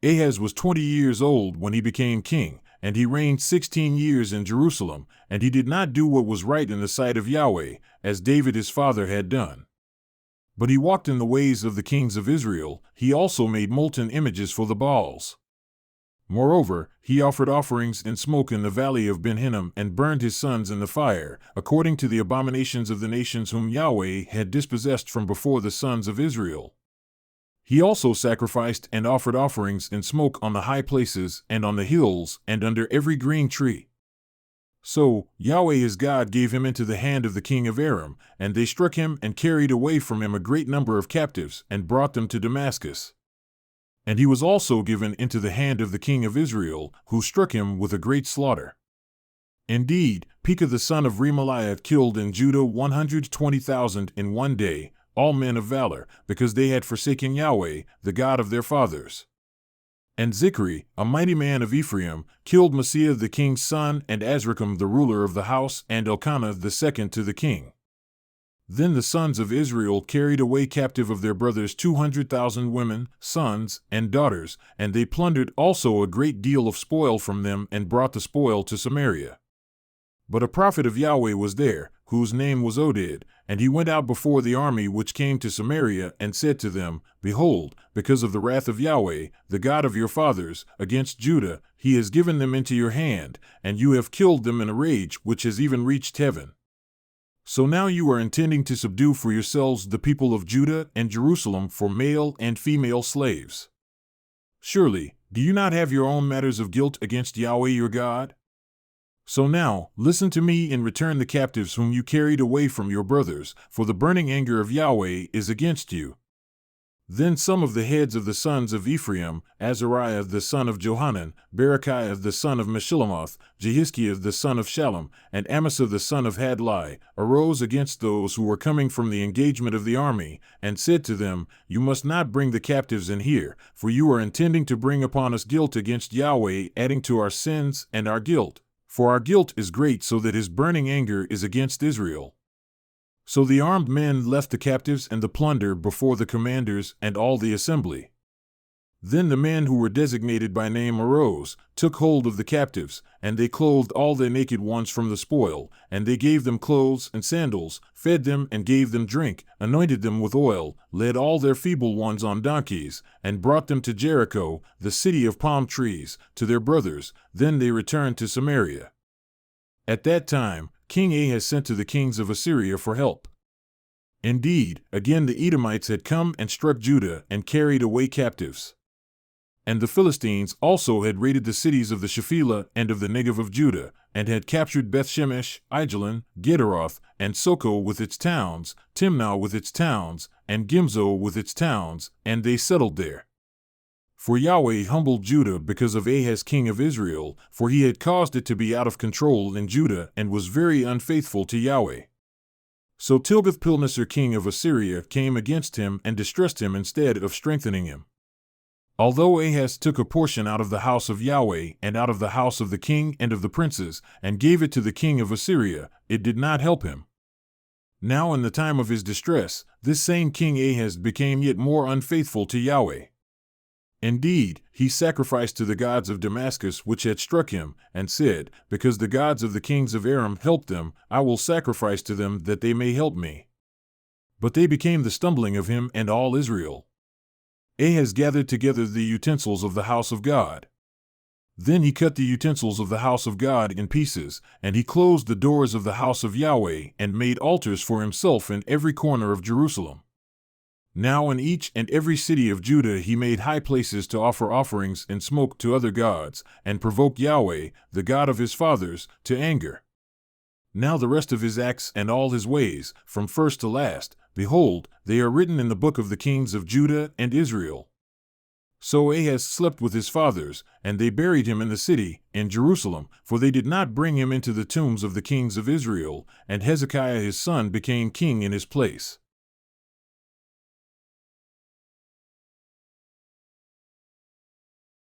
Ahaz was 20 years old when he became king, and he reigned 16 years in Jerusalem, and he did not do what was right in the sight of Yahweh, as David his father had done. But he walked in the ways of the kings of Israel. He also made molten images for the Baals. Moreover, he offered offerings in smoke in the valley of Ben-Hinnom and burned his sons in the fire, according to the abominations of the nations whom Yahweh had dispossessed from before the sons of Israel. He also sacrificed and offered offerings in smoke on the high places and on the hills and under every green tree. So Yahweh his God gave him into the hand of the king of Aram, and they struck him and carried away from him a great number of captives and brought them to Damascus. And he was also given into the hand of the king of Israel, who struck him with a great slaughter. Indeed, Pekah the son of Remaliah killed in Judah 120,000 in one day, all men of valor, because they had forsaken Yahweh, the God of their fathers. And Zichri, a mighty man of Ephraim, killed Maaseiah the king's son, and Azrikam the ruler of the house, and Elkanah the second to the king. Then the sons of Israel carried away captive of their brothers 200,000 women, sons, and daughters, and they plundered also a great deal of spoil from them and brought the spoil to Samaria. But a prophet of Yahweh was there, whose name was Oded, and he went out before the army which came to Samaria and said to them, Behold, because of the wrath of Yahweh, the God of your fathers, against Judah, he has given them into your hand, and you have killed them in a rage which has even reached heaven. So now you are intending to subdue for yourselves the people of Judah and Jerusalem for male and female slaves. Surely, do you not have your own matters of guilt against Yahweh your God? So now, listen to me and return the captives whom you carried away from your brothers, for the burning anger of Yahweh is against you. Then some of the heads of the sons of Ephraim, Azariah the son of Johanan, Berechiah the son of Meshillemoth, Jehizkiah the son of Shallum, and Amasa the son of Hadlai, arose against those who were coming from the engagement of the army, and said to them, You must not bring the captives in here, for you are intending to bring upon us guilt against Yahweh, adding to our sins and our guilt. For our guilt is great, so that his burning anger is against Israel. So the armed men left the captives and the plunder before the commanders and all the assembly. Then the men who were designated by name arose, took hold of the captives, and they clothed all their naked ones from the spoil, and they gave them clothes and sandals, fed them and gave them drink, anointed them with oil, led all their feeble ones on donkeys, and brought them to Jericho, the city of palm trees, to their brothers. Then they returned to Samaria. At that time, King Ahaz sent to the kings of Assyria for help. Indeed, again the Edomites had come and struck Judah and carried away captives. And the Philistines also had raided the cities of the Shephelah and of the Negev of Judah, and had captured Beth-Shemesh, Aijalon, Gederoth, and Soko with its towns, Timnah with its towns, and Gimzo with its towns, and they settled there. For Yahweh humbled Judah because of Ahaz king of Israel, for he had caused it to be out of control in Judah and was very unfaithful to Yahweh. So Tilgath-Pilneser king of Assyria came against him and distressed him instead of strengthening him. Although Ahaz took a portion out of the house of Yahweh and out of the house of the king and of the princes, and gave it to the king of Assyria, it did not help him. Now in the time of his distress, this same king Ahaz became yet more unfaithful to Yahweh. Indeed, he sacrificed to the gods of Damascus which had struck him, and said, Because the gods of the kings of Aram helped them, I will sacrifice to them that they may help me. But they became the stumbling of him and all Israel. Ahaz gathered together the utensils of the house of God. Then he cut the utensils of the house of God in pieces, and he closed the doors of the house of Yahweh, and made altars for himself in every corner of Jerusalem. Now in each and every city of Judah he made high places to offer offerings and smoke to other gods, and provoke Yahweh, the God of his fathers, to anger. Now the rest of his acts and all his ways, from first to last, behold, they are written in the book of the kings of Judah and Israel. So Ahaz slept with his fathers, and they buried him in the city, in Jerusalem, for they did not bring him into the tombs of the kings of Israel, and Hezekiah his son became king in his place.